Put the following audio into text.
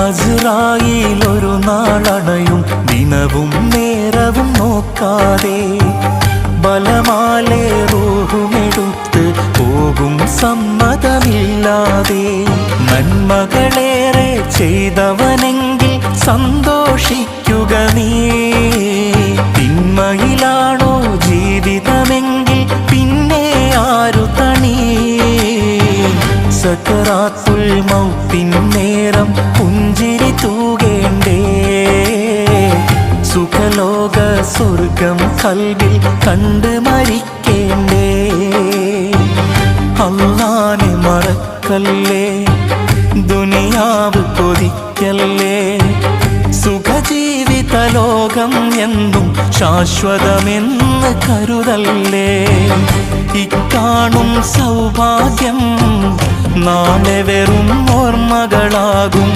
അസ്റായീൽ ഒരു നാളണയും ദിനവും നേരവും നോക്കാതെ ബലമാലെ റൂഹുമെടുത്ത് പോകും സമ്മതമില്ലാതെ. നന്മകളേറെ ചെയ്തവനെങ്കിൽ സന്തോഷിക്കുക നീ, തിന്മയിലാണോ ജീവിതമെങ്കിൽ പിന്നെ ആരു തണി. സക്കറാത്തുൽ മൗത്തിൻ നേരം പുഞ്ചിരി തൂകേണ്ടേ, സുഖലോക സ്വർഗം കൽവിൽ കണ്ട് മരിക്കേണ്ടേ. അല്ലാഹനെ മറക്കല്ലേ, ദുനിയാവ് കൊതിക്കല്ലേ, സുഖജീവിത ലോകം എന്നും ശാശ്വതമെന്ന് കരുതല്ലേ. ഇക്കാണും സൗഭാഗ്യം നാളെ വെറും ഓർമ്മകളാകും.